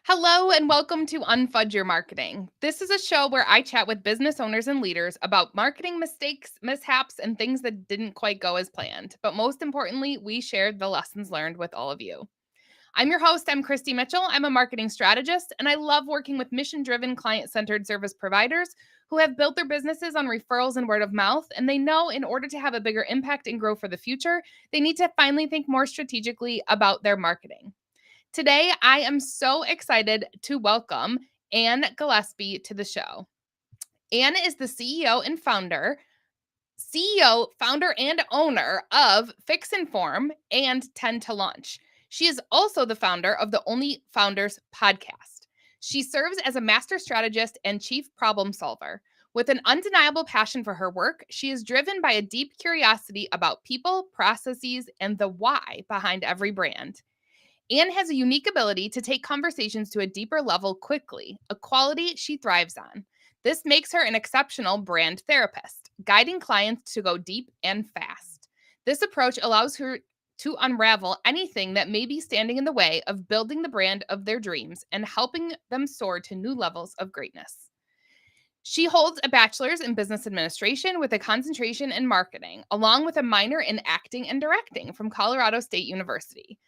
Hello and welcome to Unfudge Your Marketing. This is a show where I chat with business owners and leaders about marketing mistakes, mishaps, and things that didn't quite go as planned. But most importantly, we share the lessons learned with all of you. I'm your host, I'm Christy Mitchell. I'm a marketing strategist, and I love working with mission-driven, client-centered service providers who have built their businesses on referrals and word of mouth, and they know in order to have a bigger impact and grow for the future, they need to finally think more strategically about their marketing. Today, I am so excited to welcome Anne Gillespie to the show. Anne is the founder, and owner of Fix Inform and Tend to Launch. She is also the founder of the Only Founders podcast. She serves as a master strategist and chief problem solver. With an undeniable passion for her work, she is driven by a deep curiosity about people, processes, and the why behind every brand. Anne has a unique ability to take conversations to a deeper level quickly, a quality she thrives on. This makes her an exceptional brand therapist, guiding clients to go deep and fast. This approach allows her to unravel anything that may be standing in the way of building the brand of their dreams and helping them soar to new levels of greatness. She holds a bachelor's in business administration with a concentration in marketing, along with a minor in acting and directing from Colorado State University.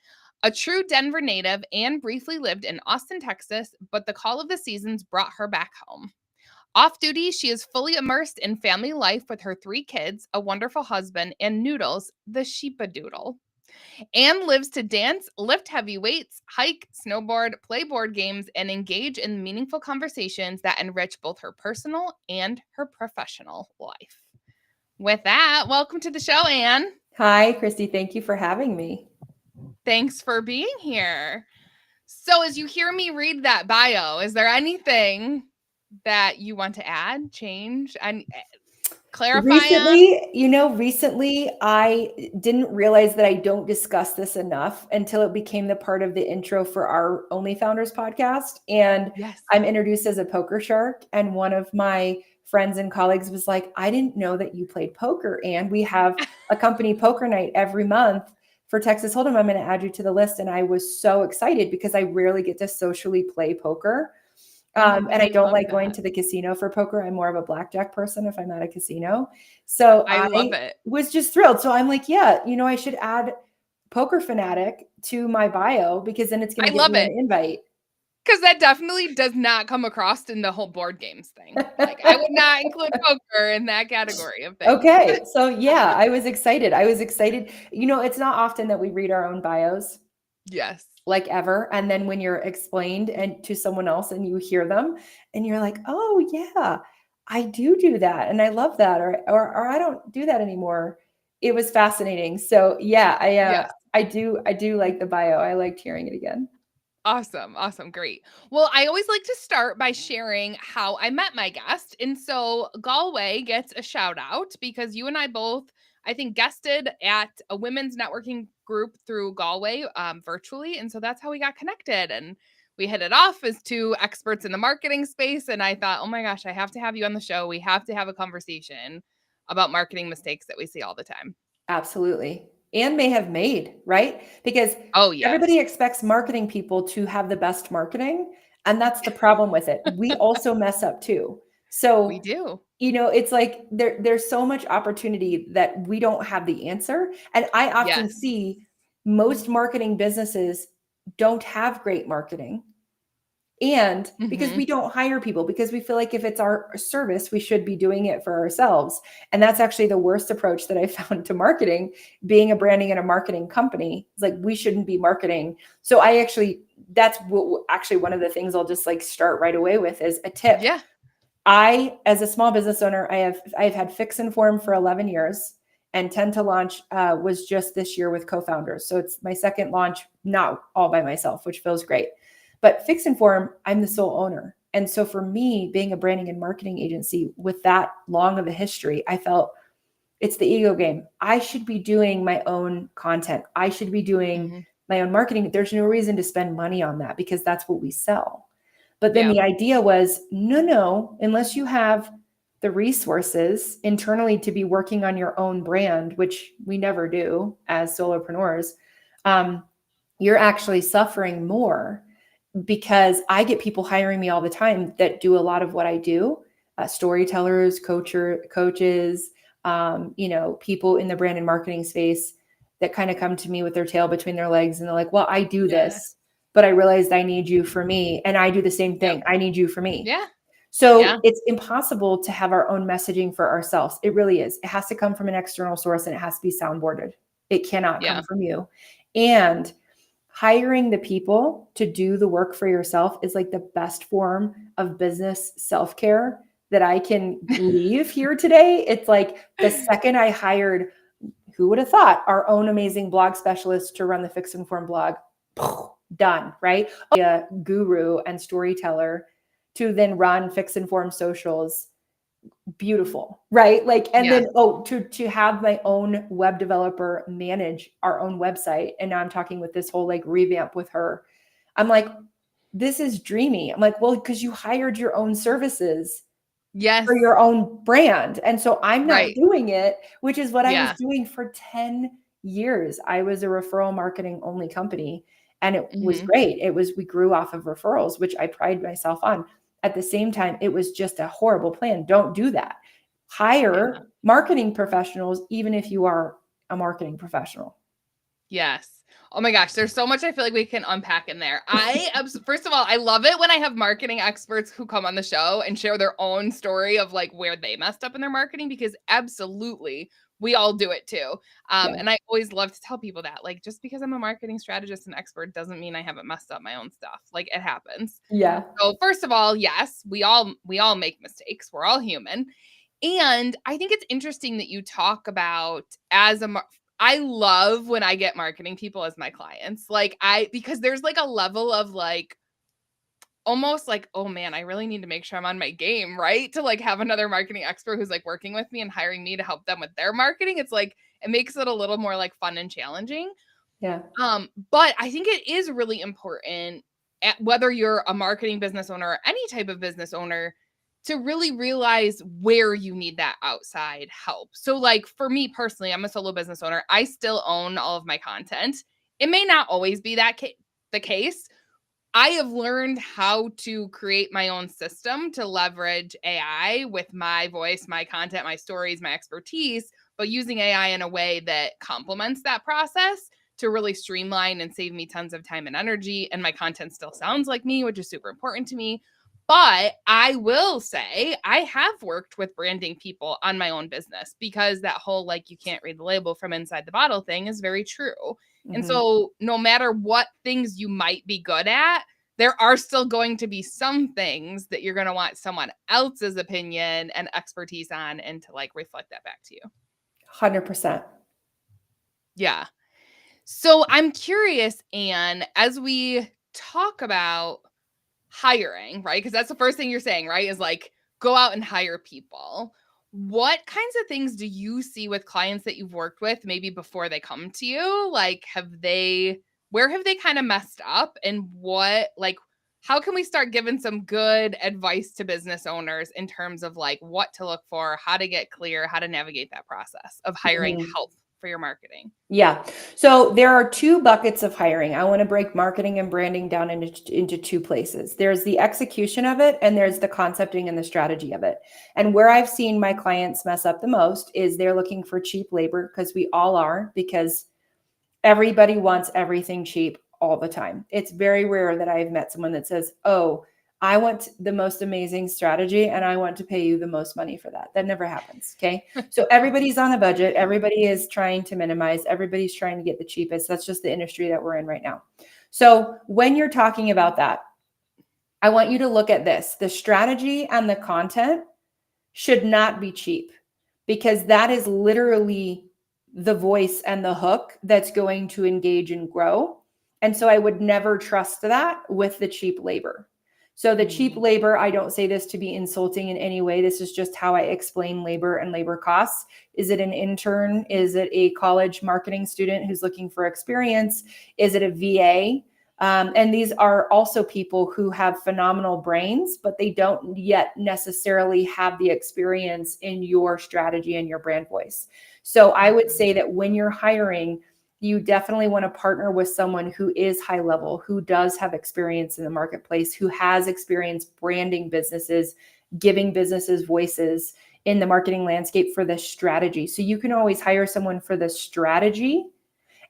A true Denver native, Anne briefly lived in Austin, Texas, but the call of the seasons brought her back home. Off duty, she is fully immersed in family life with her 3 kids, a wonderful husband, and Noodles, the sheepadoodle. Anne lives to dance, lift heavy weights, hike, snowboard, play board games, and engage in meaningful conversations that enrich both her personal and her professional life. With that, welcome to the show, Anne. Hi, Christy. Thank you for having me. Thanks for being here. So, as you hear me read that bio, is there anything that you want to add, change, and clarify on? Recently I didn't realize that I don't discuss this enough until it became the part of the intro for our Only Founders podcast. And Yes. I'm introduced as a poker shark. And one of my friends and colleagues was like, I didn't know that you played poker. And we have a company poker night every month for Texas Hold'em. I'm going to add you to the list. And I was so excited because I rarely get to socially play poker. And I don't like going to the casino for poker. I'm more of a blackjack person if I'm at a casino. So I love it. was just thrilled. So I'm like, yeah, I should add poker fanatic to my bio because then it's going to get me an invite. Because that definitely does not come across in the whole board games thing. Like, I would not include poker in that category of things. Okay. So yeah, I was excited. It's not often that we read our own bios. Yes. Like ever. And then when you're explained and to someone else and you hear them and you're like, oh yeah, I do that. And I love that. Or I don't do that anymore. It was fascinating. So yeah, I do like the bio. I liked hearing it again. Awesome. Great. Well, I always like to start by sharing how I met my guest. And so Galway gets a shout out because you and I both, I think, guested at a women's networking group through Galway virtually. And so that's how we got connected. And we hit it off as 2 experts in the marketing space. And I thought, oh my gosh, I have to have you on the show. We have to have a conversation about marketing mistakes that we see all the time. Absolutely. And may have made, right? Because everybody expects marketing people to have the best marketing. And that's the problem with it. We also mess up too. So we do. It's like there's so much opportunity that we don't have the answer. And I often see most marketing businesses don't have great marketing. And because we don't hire people, because we feel like if it's our service, we should be doing it for ourselves. And that's actually the worst approach that I found to marketing, being a branding and a marketing company. It's like, we shouldn't be marketing. So that's actually one of the things I'll just like start right away with is a tip. Yeah. I, as a small business owner, I've had Fix Inform for 11 years, and Tend to Launch was just this year with co-founders. So it's my second launch, not all by myself, which feels great. But Fix Inform, I'm the sole owner. And so for me, being a branding and marketing agency with that long of a history, I felt it's the ego game. I should be doing my own content. I should be doing my own marketing. There's no reason to spend money on that because that's what we sell. But then the idea was, no, unless you have the resources internally to be working on your own brand, which we never do as solopreneurs, you're actually suffering more because I get people hiring me all the time that do a lot of what I do, storytellers, coaches, people in the brand and marketing space that kind of come to me with their tail between their legs. And they're like, well, I do this, but I realized I need you for me. And I do the same thing. Yep. I need you for me. Yeah. So it's impossible to have our own messaging for ourselves. It really is. It has to come from an external source and it has to be soundboarded. It cannot come from you. And hiring the people to do the work for yourself is like the best form of business self-care that I can leave here today. It's like the second I hired, who would have thought, our own amazing blog specialist to run the Fix Inform blog, done, right? A guru and storyteller to then run Fix Inform socials, beautiful, right? Like, and then, to have my own web developer manage our own website. And now I'm talking with this whole like revamp with her. I'm like, this is dreamy. I'm like, well, because you hired your own services for your own brand. And so I'm not doing it, which is what I was doing for 10 years. I was a referral marketing only company and it was great. We grew off of referrals, which I pride myself on. At the same time, it was just a horrible plan. Don't do that. Hire marketing professionals, even if you are a marketing professional. Yes. Oh my gosh, there's so much I feel like we can unpack in there. First of all, I love it when I have marketing experts who come on the show and share their own story of like where they messed up in their marketing, because absolutely we all do it too. And I always love to tell people that, like, just because I'm a marketing strategist and expert doesn't mean I haven't messed up my own stuff. Like, it happens. Yeah. So first of all, yes, we all make mistakes. We're all human. And I think it's interesting that you talk about I love when I get marketing people as my clients. Because there's like a level of like, almost like, oh man, I really need to make sure I'm on my game, right? To like have another marketing expert who's like working with me and hiring me to help them with their marketing. It's like, it makes it a little more like fun and challenging. Yeah. But I think it is really important, whether you're a marketing business owner or any type of business owner, to really realize where you need that outside help. So like for me personally, I'm a solo business owner. I still own all of my content. It may not always be the case. I have learned how to create my own system to leverage AI with my voice, my content, my stories, my expertise, but using AI in a way that complements that process to really streamline and save me tons of time and energy. And my content still sounds like me, which is super important to me. But I will say I have worked with branding people on my own business, because that whole like you can't read the label from inside the bottle thing is very true. And so no matter what things you might be good at, there are still going to be some things that you're going to want someone else's opinion and expertise on, and to like reflect that back to you. 100%. Yeah. So I'm curious, Anne, as we talk about hiring, right? Because that's the first thing you're saying, right? Is like, go out and hire people. What kinds of things do you see with clients that you've worked with maybe before they come to you? Like, where have they kind of messed up, and how can we start giving some good advice to business owners in terms of like what to look for, how to get clear, how to navigate that process of hiring help for your marketing? Yeah. So there are two buckets of hiring. I want to break marketing and branding down into two places. There's the execution of it, and there's the concepting and the strategy of it. And where I've seen my clients mess up the most is they're looking for cheap labor, because we all are, because everybody wants everything cheap all the time. It's very rare that I've met someone that says, oh, I want the most amazing strategy and I want to pay you the most money for that. That never happens. Okay. So everybody's on a budget. Everybody is trying to minimize. Everybody's trying to get the cheapest. That's just the industry that we're in right now. So when you're talking about that, I want you to look at this. The strategy and the content should not be cheap, because that is literally the voice and the hook that's going to engage and grow. And so I would never trust that with the cheap labor. So the cheap labor, I don't say this to be insulting in any way. This is just how I explain labor and labor costs. Is it an intern? Is it a college marketing student who's looking for experience? Is it a VA? And these are also people who have phenomenal brains, but they don't yet necessarily have the experience in your strategy and your brand voice. So I would say that when you're hiring, you definitely want to partner with someone who is high level, who does have experience in the marketplace, who has experience branding businesses, giving businesses voices in the marketing landscape for the strategy. So you can always hire someone for the strategy,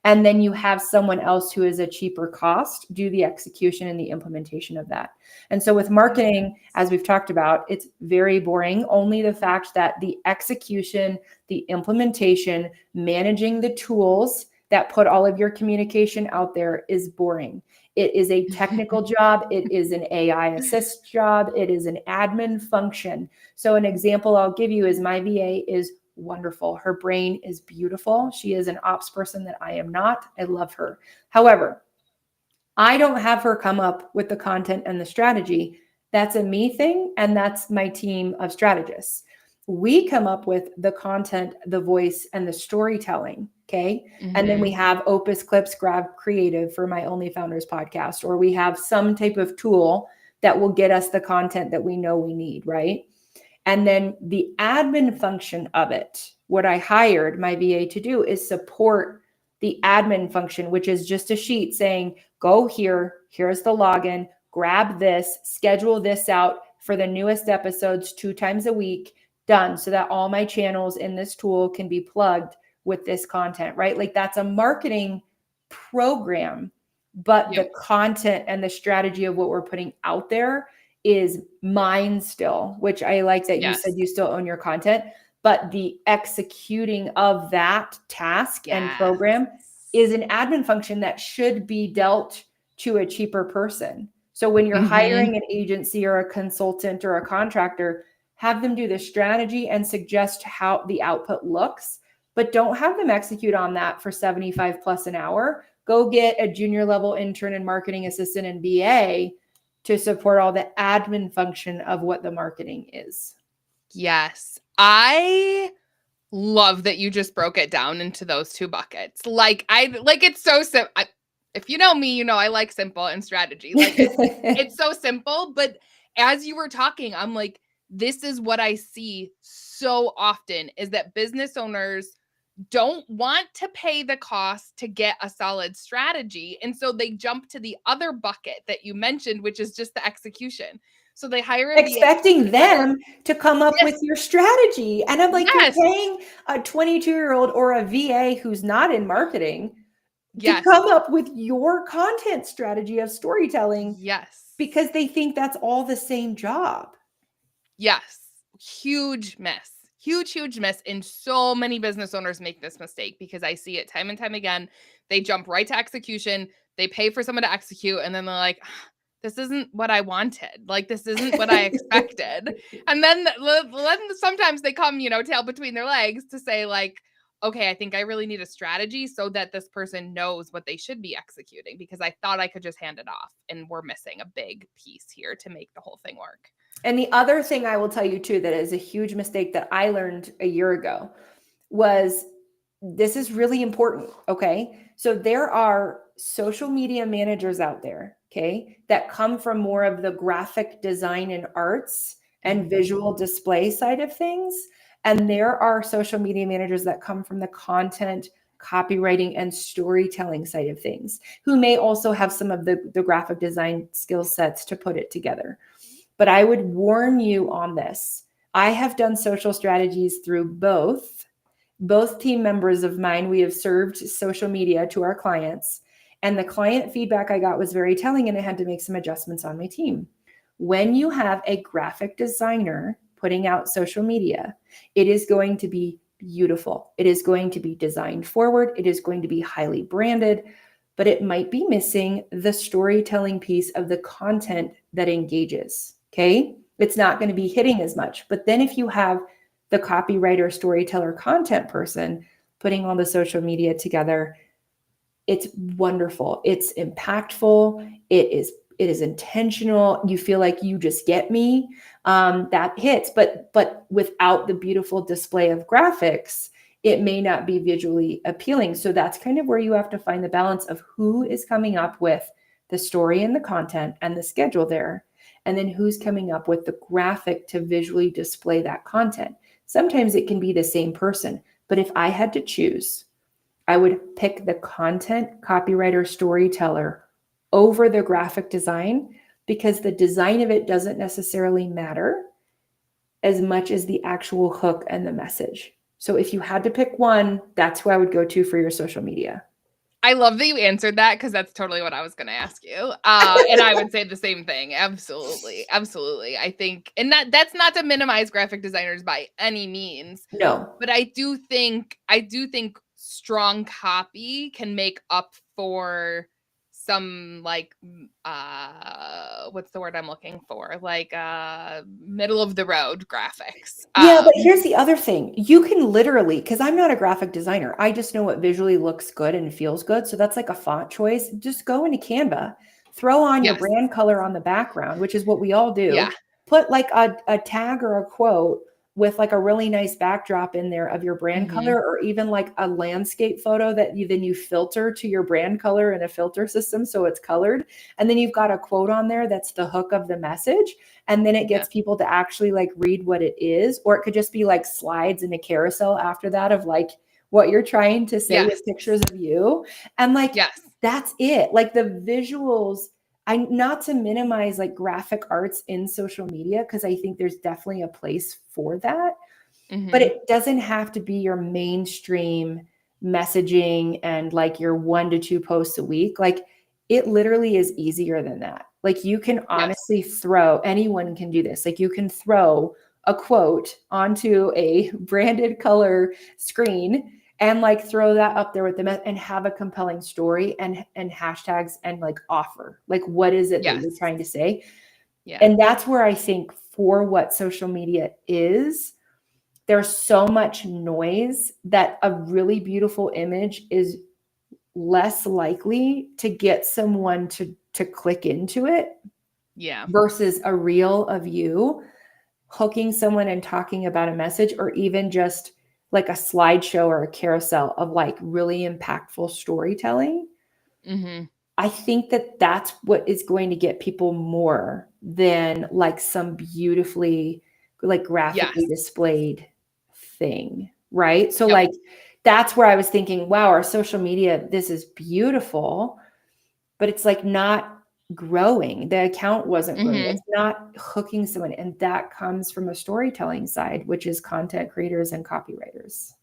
and then you have someone else who is a cheaper cost do the execution and the implementation of that. And so with marketing, as we've talked about, it's very boring. Only the fact that the execution, the implementation, managing the tools that put all of your communication out there is boring. It is a technical job. It is an AI assist job. It is an admin function. So an example I'll give you is my VA is wonderful. Her brain is beautiful. She is an ops person that I am not. I love her. However, I don't have her come up with the content and the strategy. That's a me thing, and that's my team of strategists. We come up with the content, the voice, and the storytelling. Okay. And then we have Opus Clips, Grab Creative for my Only Founders podcast, or we have some type of tool that will get us the content that we know we need, right? And then the admin function of it, what I hired my VA to do is support the admin function, which is just a sheet saying, go here, here's the login, grab this, schedule this out for the newest episodes 2 times a week, done, so that all my channels in this tool can be plugged with this content, right? Like that's a marketing program, but the content and the strategy of what we're putting out there is mine still, which I like that you said you still own your content, but the executing of that task and program is an admin function that should be dealt to a cheaper person. So when you're hiring an agency or a consultant or a contractor, have them do the strategy and suggest how the output looks, but don't have them execute on that for 75 plus an hour. Go get a junior level intern and marketing assistant and BA to support all the admin function of what the marketing is. Yes. I love that you just broke it down into those 2 buckets. Like it's so simple. If you know me, you know I like simple and strategy. Like it's so simple, but as you were talking, I'm like, this is what I see so often is that business owners don't want to pay the cost to get a solid strategy. And so they jump to the other bucket that you mentioned, which is just the execution. So they hire a expecting them to come up with your strategy. And I'm like, you're paying a 22-year-old or a VA who's not in marketing to come up with your content strategy of storytelling. Because they think that's all the same job. Huge miss. Huge miss. And so many business owners make this mistake because I see it time and time again. They jump right to execution. They pay for someone to execute. And then they're like, this isn't what I wanted. Like, this isn't what I expected. And then sometimes they come, tail between their legs to say like, okay, I think I really need a strategy so that this person knows what they should be executing because I thought I could just hand it off. And we're missing a big piece here to make the whole thing work. And the other thing I will tell you too, that is a huge mistake that I learned a year ago was this is really important. Okay. So there are social media managers out there, okay, that come from more of the graphic design and arts and visual display side of things. And there are social media managers that come from the content, copywriting, and storytelling side of things, who may also have some of the graphic design skill sets to put it together. But I would warn you on this. I have done social strategies through both team members of mine. We have served social media to our clients, and the client feedback I got was very telling, and I had to make some adjustments on my team. When you have a graphic designer putting out social media, it is going to be beautiful. It is going to be designed forward. It is going to be highly branded, but it might be missing the storytelling piece of the content that engages. Okay. It's not going to be hitting as much. But then if you have the copywriter, storyteller, content person putting all the social media together, it's wonderful. It's impactful. It is intentional. You feel like you just get me. That hits, but without the beautiful display of graphics, it may not be visually appealing. So that's kind of where you have to find the balance of who is coming up with the story and the content and the schedule there. And then who's coming up with the graphic to visually display that content. Sometimes it can be the same person, but if I had to choose, I would pick the content copywriter storyteller over the graphic design, because the design of it doesn't necessarily matter as much as the actual hook and the message. So if you had to pick one, that's who I would go to for your social media. I love that you answered that, because that's totally what I was going to ask you. And I would say the same thing. Absolutely. Absolutely. I think, and that's not to minimize graphic designers by any means, No. but I do think strong copy can make up for some like what's the word I'm looking for? Like middle of the road graphics. Yeah, but here's the other thing. You can literally, because I'm not a graphic designer, I just know what visually looks good and feels good. So that's like a font choice. Just go into Canva, throw on your Yes. brand color on the background, which is what we all do. Yeah. Put like a tag or a quote with like a really nice backdrop in there of your brand color, or even like a landscape photo that you filter to your brand color in a filter system so it's colored. And then you've got a quote on there that's the hook of the message. And then it gets people to actually like read what it is. Or it could just be like slides in a carousel after that of like what you're trying to say with pictures of you. And like, that's it. Like the visuals, not to minimize like graphic arts in social media, because I think there's definitely a place for that, but it doesn't have to be your mainstream messaging and like your 1 to 2 posts a week. Like it literally is easier than that. Like you can honestly anyone can do this. Like you can throw a quote onto a branded color screen and like throw that up there with them and have a compelling story and hashtags and like offer. Like what is it that you're trying to say? Yeah. And that's where I think for what social media is, there's so much noise that a really beautiful image is less likely to get someone to click into it. Yeah. Versus a reel of you hooking someone and talking about a message, or even just like a slideshow or a carousel of like really impactful storytelling. I think that that's what is going to get people more than like some beautifully like graphically displayed thing. Right. So like, that's where I was thinking, wow, our social media, this is beautiful, but it's like not growing. The account wasn't growing. It's not hooking someone. And that comes from a storytelling side, which is content creators and copywriters.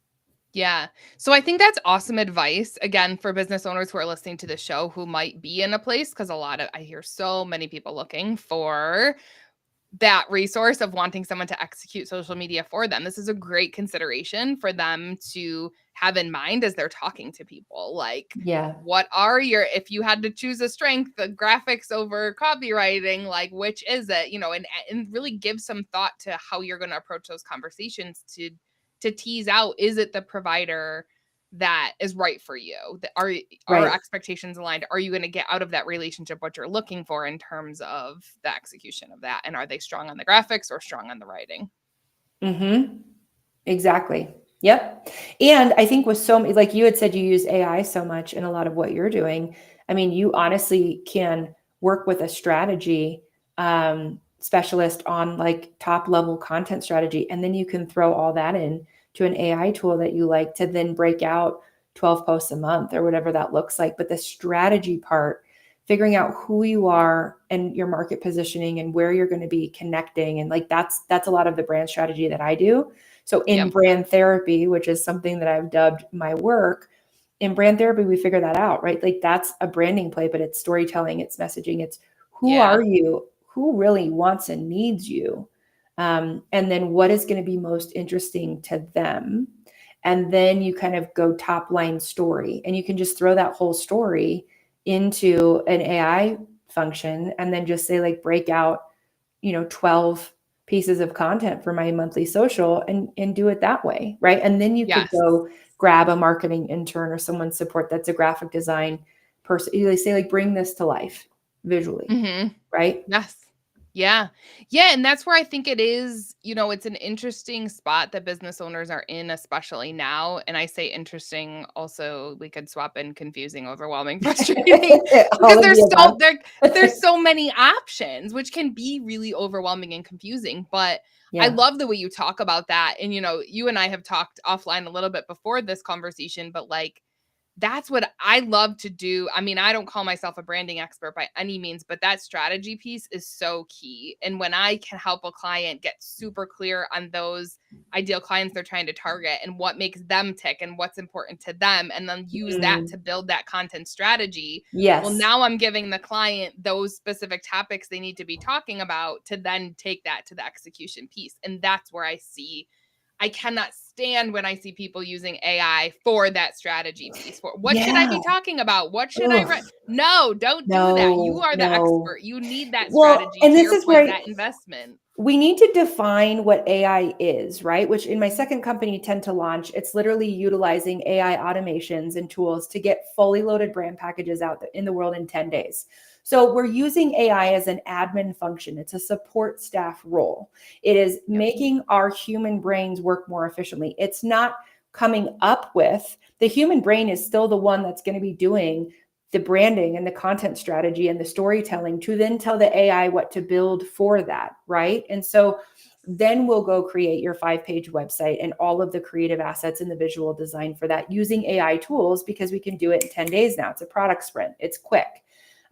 Yeah. So I think that's awesome advice, again, for business owners who are listening to the show who might be in a place, because I hear so many people looking for that resource of wanting someone to execute social media for them. This is a great consideration for them to have in mind as they're talking to people. Like, what are if you had to choose a strength, the graphics over copywriting, like, which is it, and really give some thought to how you're going to approach those conversations to tease out, is it the provider that is right for you? Are expectations aligned? Are you going to get out of that relationship what you're looking for in terms of the execution of that? And are they strong on the graphics or strong on the writing? Exactly. Yep. And I think with so many, like you had said, you use AI so much in a lot of what you're doing. I mean, you honestly can work with a strategy specialist on like top level content strategy. And then you can throw all that in to an AI tool that you like to then break out 12 posts a month or whatever that looks like. But the strategy part, figuring out who you are and your market positioning and where you're going to be connecting. And like, that's a lot of the brand strategy that I do. So in brand therapy, which is something that I've dubbed my work, in brand therapy, we figure that out, right? Like that's a branding play, but it's storytelling, it's messaging, it's who are you, who really wants and needs you. And then what is going to be most interesting to them. And then you kind of go top line story, and you can just throw that whole story into an AI function and then just say like, break out, 12 pieces of content for my monthly social and do it that way. Right. And then you could go grab a marketing intern or someone support that's a graphic design person. They say like, bring this to life visually. Right. Yes. Yeah. Yeah. And that's where I think it is, it's an interesting spot that business owners are in, especially now. And I say interesting, also, we could swap in confusing, overwhelming, frustrating, because there's so many options, which can be really overwhelming and confusing. But I love the way you talk about that. And, you and I have talked offline a little bit before this conversation, but like, that's what I love to do. I mean, I don't call myself a branding expert by any means, but that strategy piece is so key. And when I can help a client get super clear on those ideal clients they're trying to target and what makes them tick and what's important to them, and then use that to build that content strategy. Yes. Well, now I'm giving the client those specific topics they need to be talking about to then take that to the execution piece. And that's where I cannot stand when I see people using AI for that strategy piece. For what should I be talking about? What should I write? No, don't do that. You are the expert. You need that strategy. And to this your is point, where that investment. We need to define what AI is, right? Which in my second company, Tend to Launch, it's literally utilizing AI automations and tools to get fully loaded brand packages out in the world in 10 days. So we're using AI as an admin function. It's a support staff role. It is making our human brains work more efficiently. It's not coming up with, the human brain is still the one that's going to be doing the branding and the content strategy and the storytelling to then tell the AI what to build for that, right? And so then we'll go create your 5-page website and all of the creative assets and the visual design for that using AI tools, because we can do it in 10 days now. It's a product sprint. It's quick.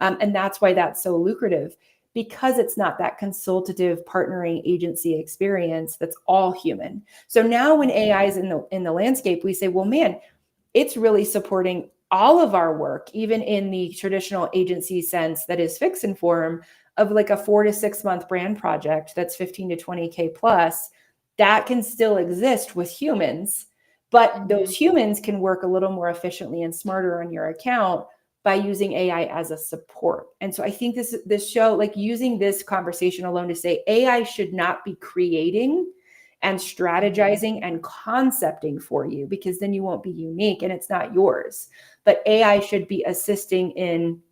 And that's why that's so lucrative, because it's not that consultative partnering agency experience that's all human. So now when AI is in the landscape, we say, well, man, it's really supporting all of our work, even in the traditional agency sense that is Fix Inform, of like a 4 to 6 month brand project that's 15 to 20K plus, that can still exist with humans, but those humans can work a little more efficiently and smarter on your account by using AI as a support. And so I think this show, like using this conversation alone to say AI should not be creating and strategizing and concepting for you, because then you won't be unique and it's not yours. But AI should be assisting in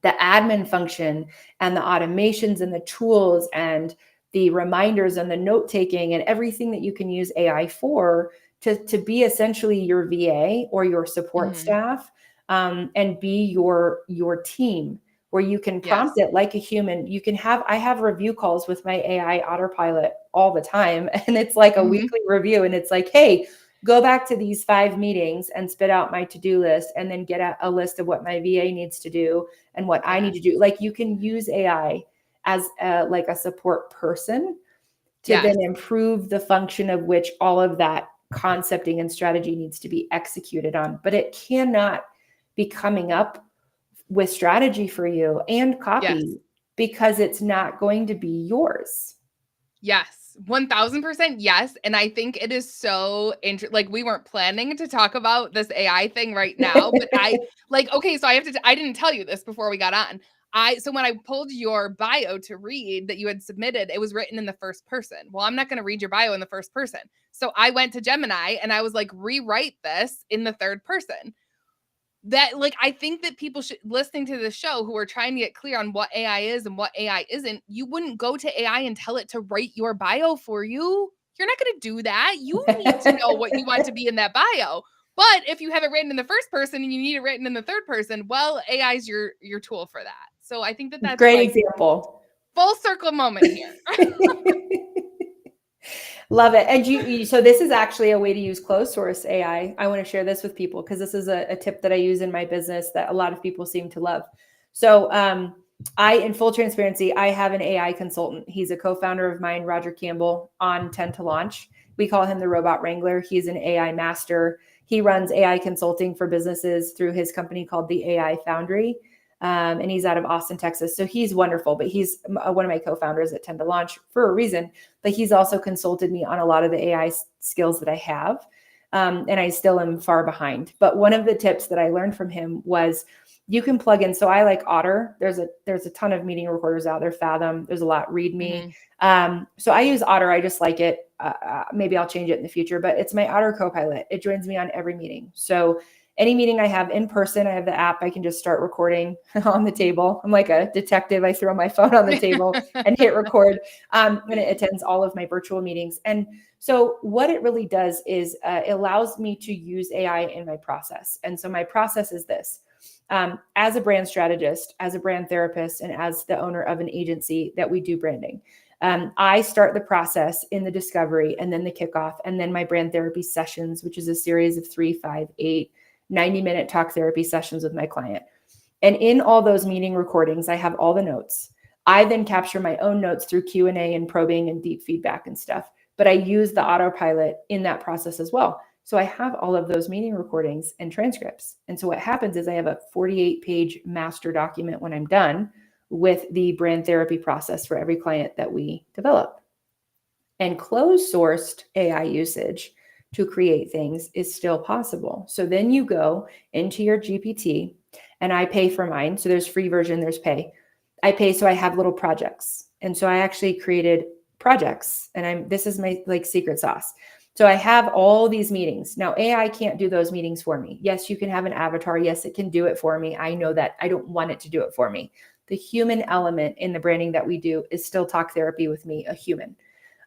the admin function and the automations and the tools and the reminders and the note taking and everything that you can use AI for to be essentially your VA or your support staff, and be your team, where you can prompt it like a human. I have review calls with my AI autopilot all the time. And it's like a weekly review. And it's like, hey, go back to these 5 meetings and spit out my to-do list, and then get a list of what my VA needs to do and what I need to do. Like, you can use AI as like a support person to then improve the function of which all of that concepting and strategy needs to be executed on. But it cannot be coming up with strategy for you and copy, because it's not going to be yours. Yes, 1000% yes. And I think it is so interesting. Like, we weren't planning to talk about this AI thing right now, but okay, so I didn't tell you this before we got on. So when I pulled your bio to read that you had submitted, it was written in the first person. Well, I'm not going to read your bio in the first person. So I went to Gemini and I was like, rewrite this in the third person. That, like, I think that people should, listening to the show, who are trying to get clear on what AI is and what AI isn't, you wouldn't go to AI and tell it to write your bio for you. You're not going to do that. You need to know what you want to be in that bio. But if you have it written in the first person and you need it written in the third person, well, AI is your tool for that. So I think that's great like example. Full circle moment here. Love it. And so this is actually a way to use closed source AI. I want to share this with people because this is a tip that I use in my business that a lot of people seem to love. So in full transparency, I have an AI consultant. He's a co-founder of mine, Roger Campbell, on Tend to Launch. We call him the Robot Wrangler. He's an AI master. He runs AI consulting for businesses through his company called the AI Foundry. And he's out of Austin, Texas. So he's wonderful, but he's one of my co-founders at Tend to Launch for a reason, but he's also consulted me on a lot of the AI skills that I have. And I still am far behind. But one of the tips that I learned from him was you can plug in. So I like Otter. There's a ton of meeting recorders out there. Fathom. There's a lot. ReadMe. So I use Otter. I just like it. Maybe I'll change it in the future, but it's my Otter Copilot. It joins me on every meeting. So any meeting I have in person, I have the app. I can just start recording on the table. I'm like a detective. I throw my phone on the table and hit record. And it attends all of my virtual meetings. And so what it really does is it allows me to use AI in my process. And so my process is this. As a brand strategist, as a brand therapist, and as the owner of an agency that we do branding, I start the process in the discovery and then the kickoff and then my brand therapy sessions, which is a series of 3, 5, 8 90-minute talk therapy sessions with my client. And in all those meeting recordings, I have all the notes. I then capture my own notes through Q&A and probing and deep feedback and stuff. But I use the autopilot in that process as well. So I have all of those meeting recordings and transcripts. And so what happens is I have a 48-page master document when I'm done with the brand therapy process for every client that we develop. And closed sourced AI usage to create things is still possible. So then you go into your GPT, and I pay for mine. So there's free version, there's pay. I pay so I have little projects. And so I actually created projects, and this is my like secret sauce. So I have all these meetings. Now AI can't do those meetings for me. Yes, you can have an avatar. Yes, it can do it for me. I know that. I don't want it to do it for me. The human element in the branding that we do is still talk therapy with me, a human.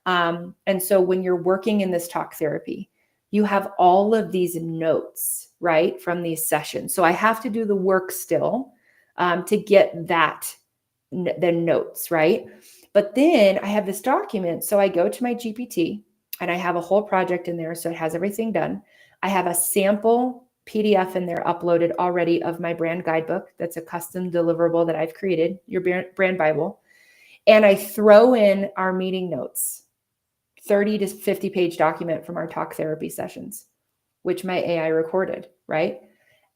And so when you're working in this talk therapy, you have all of these notes, right, from these sessions. So I have to do the work still to get the notes, right? But then I have this document. So I go to my GPT and I have a whole project in there. So it has everything done. I have a sample PDF in there uploaded already of my brand guidebook. That's a custom deliverable that I've created, your brand Bible. And I throw in our meeting notes, 30 to 50 page document from our talk therapy sessions, which my AI recorded, right?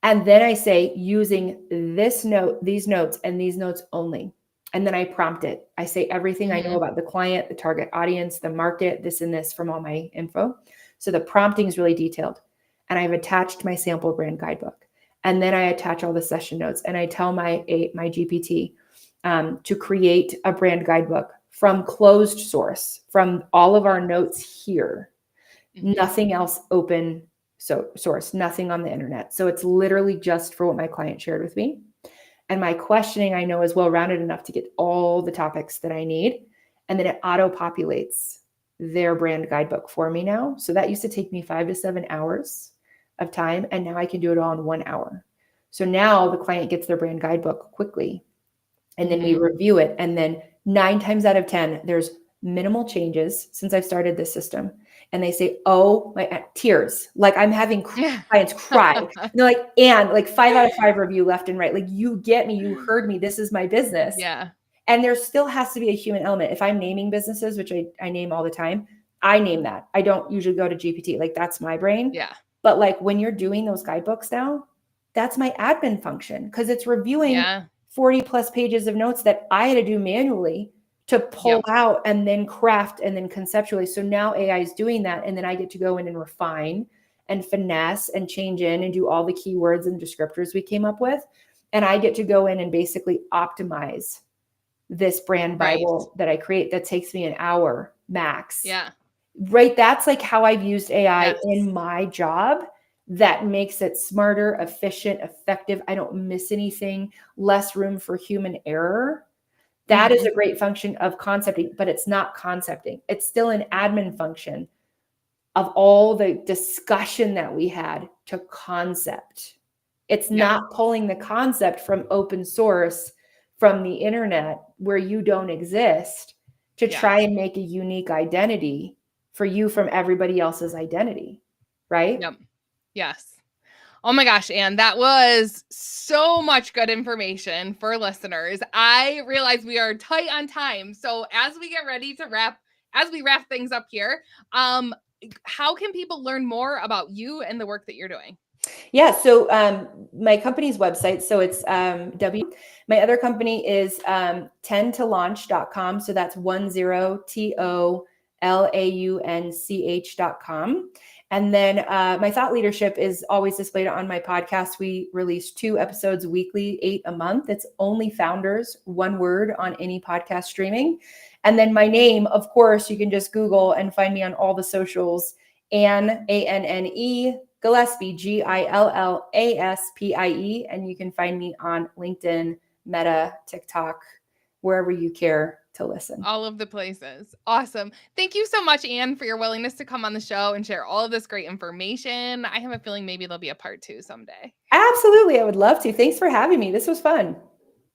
And then I say, using these notes and these notes only. And then I prompt it. I say everything I know about the client, the target audience, the market, this and this from all my info. So the prompting is really detailed. And I've attached my sample brand guidebook. And then I attach all the session notes. And I tell my GPT to create a brand guidebook from closed source, from all of our notes here. Nothing else open source, nothing on the internet. So it's literally just for what my client shared with me. And my questioning, I know, is well-rounded enough to get all the topics that I need. And then it auto-populates their brand guidebook for me now. So that used to take me 5 to 7 hours of time. And now I can do it all in 1 hour. So now the client gets their brand guidebook quickly. And then we review it. And then 9 times out of 10, there's minimal changes since I've started this system. And they say, oh, my tears, like I'm having clients cry. And they're like, and like 5 out of 5 review left and right. Like, you get me, you heard me. This is my business. Yeah. And there still has to be a human element. If I'm naming businesses, which I name all the time, I name that. I don't usually go to GPT. Like, that's my brain. Yeah. But like when you're doing those guidebooks now, that's my admin function, because it's reviewing 40 plus pages of notes that I had to do manually to pull out and then craft and then conceptually. So now AI is doing that. And then I get to go in and refine and finesse and change in and do all the keywords and descriptors we came up with. And I get to go in and basically optimize this brand Bible that I create that takes me an hour max. Yeah. Right. That's like how I've used AI in my job. That makes it smarter, efficient, effective. I don't miss anything, less room for human error. That is a great function of concepting, but it's not concepting. It's still an admin function of all the discussion that we had to concept. It's not pulling the concept from open source, from the internet where you don't exist, to try and make a unique identity for you from everybody else's identity. Right? Yep. Yes. Oh my gosh, Anne, that was so much good information for listeners. I realize we are tight on time. So as we get ready to wrap things up here, how can people learn more about you and the work that you're doing? Yeah. So my company's website, so it's my other company is 10tolaunch.com. So that's 10tolaunch.com. And then my thought leadership is always displayed on my podcast. We release 2 episodes weekly, 8 a month. It's only founders, one word, on any podcast streaming. And then my name, of course, you can just Google and find me on all the socials. Anne, Anne Gillespie, Gillasπie. And you can find me on LinkedIn, Meta, TikTok, wherever you care to listen. All of the places. Awesome. Thank you so much, Anne, for your willingness to come on the show and share all of this great information. I have a feeling maybe there'll be a part 2 someday. Absolutely. I would love to. Thanks for having me. This was fun.